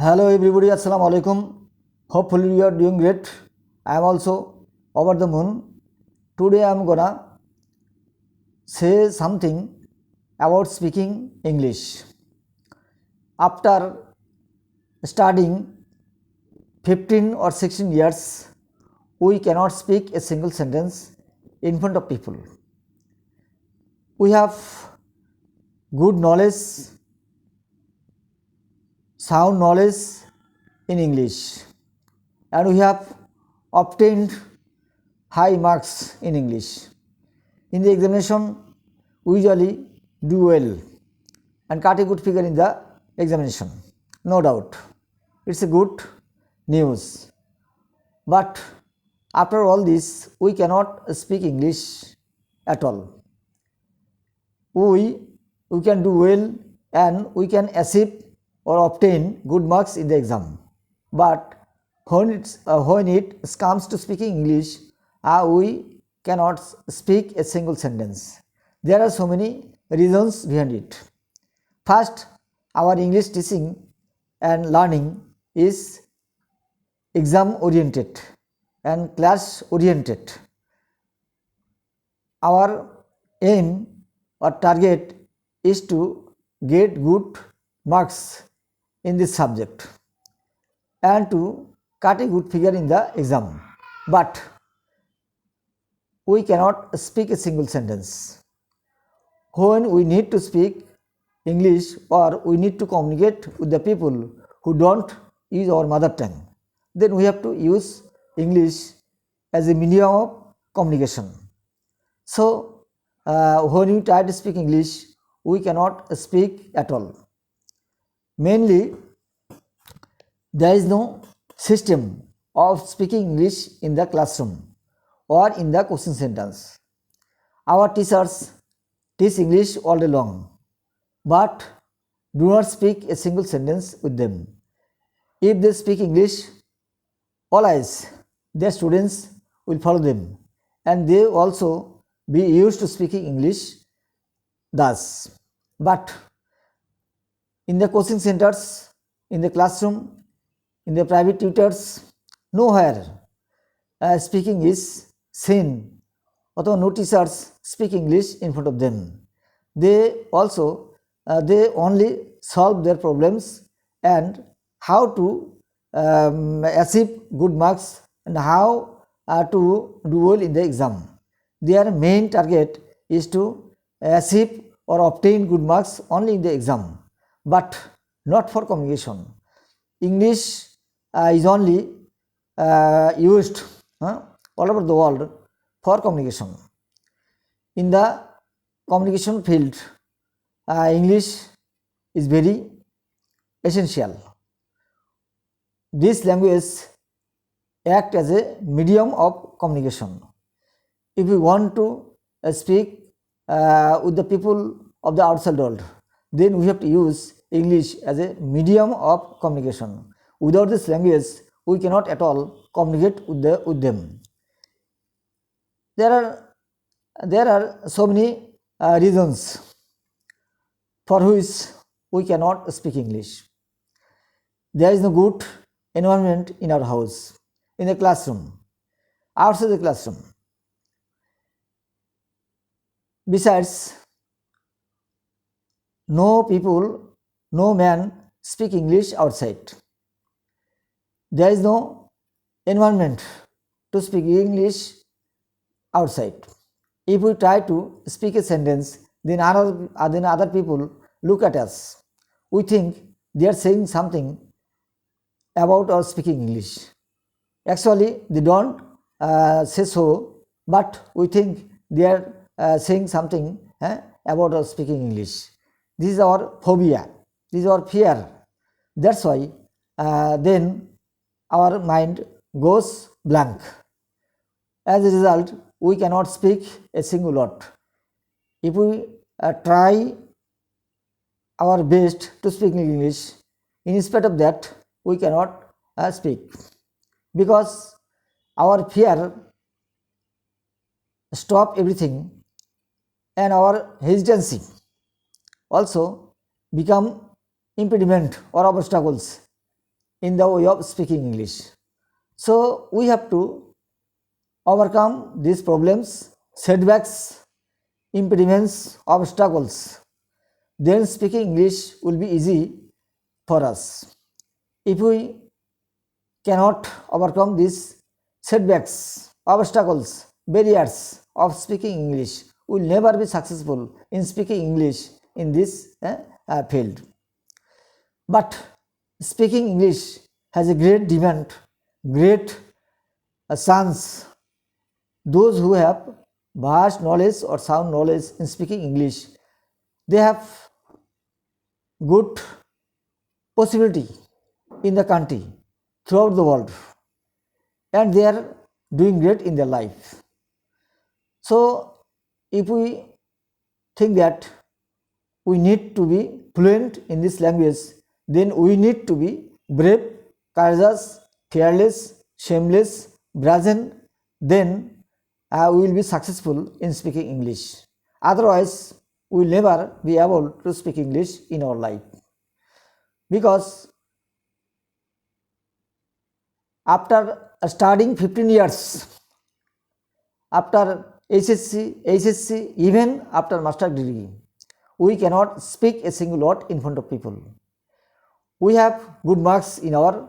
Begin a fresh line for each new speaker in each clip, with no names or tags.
Hello everybody, Assalamu alaikum. Hopefully you are doing great. I am also over the moon. Today I am gonna say something about speaking English. After studying 15 or 16 years, we cannot speak a single sentence in front of people. We have good knowledge, sound knowledge in English, and we have obtained high marks in English. In the examination, we usually do well and cut a good figure in the examination, no doubt. It's a good news. But after all this, we cannot speak English at all. We can do well and we can achieve or obtain good marks in the exam. But when it comes to speaking English, we cannot speak a single sentence. There are so many reasons behind it. First, our English teaching and learning is exam oriented and class oriented. Our aim or target is to get good marks in this subject and to cut a good figure in the exam. But we cannot speak a single sentence. When we need to speak English or we need to communicate with the people who don't use our mother tongue, then we have to use English as a medium of communication. So, when we try to speak English, we cannot speak at all. Mainly, there is no system of speaking English in the classroom or in the coaching centers. Our teachers teach English all day long, but do not speak a single sentence with them. If they speak English, always their students will follow them and they also be used to speaking English thus. But in the coaching centers, in the classroom, in the private tutors, nowhere speaking is seen. Although no teachers speak English in front of them. They only solve their problems and how to achieve good marks and how to do well in the exam. Their main target is to achieve or obtain good marks only in the exam, but not for communication. English is only used all over the world for communication. In the communication field, English is very essential. This language acts as a medium of communication. If we want to speak with the people of the outside world, then we have to use English as a medium of communication. Without this language, we cannot at all communicate with them. There are so many reasons for which we cannot speak English. There is no good environment in our house, in the classroom, outside the classroom. Besides, no man speak English outside. There is no environment to speak English outside. If we try to speak a sentence, then other people look at us. We think they are saying something about our speaking English. Actually, they don't say so, but we think they are saying something about our speaking English. This is our phobia. This is our fear. That's why then our mind goes blank. As a result, we cannot speak a single word. If we try our best to speak English, in spite of that, we cannot speak because our fear stop everything and our hesitancy also become impediment or obstacles in the way of speaking English. So we have to overcome these problems, setbacks, impediments, obstacles. Then speaking English will be easy for us. If we cannot overcome these setbacks, obstacles, barriers of speaking English, we will never be successful in speaking English in this field. But speaking English has a great demand, great chance. Those who have vast knowledge or sound knowledge in speaking English, they have good possibility in the country, throughout the world, and they are doing great in their life. So if we think that we need to be fluent in this language, then we need to be brave, courageous, fearless, shameless, brazen. Then we will be successful in speaking English. Otherwise, we will never be able to speak English in our life. Because after studying 15 years, after HSC, even after master degree, we cannot speak a single word in front of people. We have good marks in our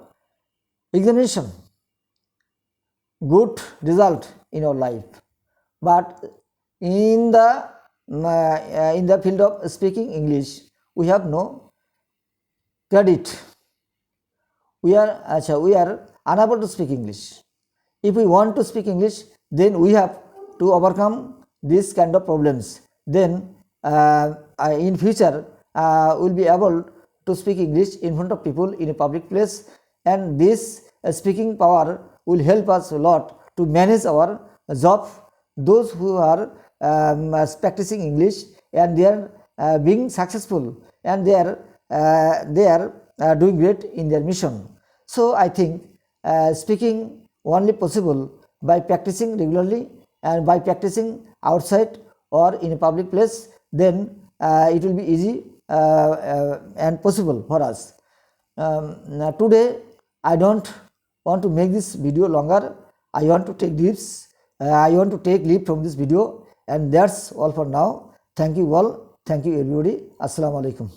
examination, good result in our life, but in the field of speaking English, we have no credit. We are unable to speak English. If we want to speak English, then we have to overcome these kind of problems. Then in future we will be able to speak English in front of people in a public place, and this speaking power will help us a lot to manage our job. Those who are practicing English and they are being successful, and they are doing great in their mission. So I think speaking only possible by practicing regularly and by practicing outside or in a public place, then it will be easy and possible for us. Today I don't want to make this video longer. I want to take leave from this video, and that's all for now. Thank you all. Thank you everybody. Assalamu alaikum.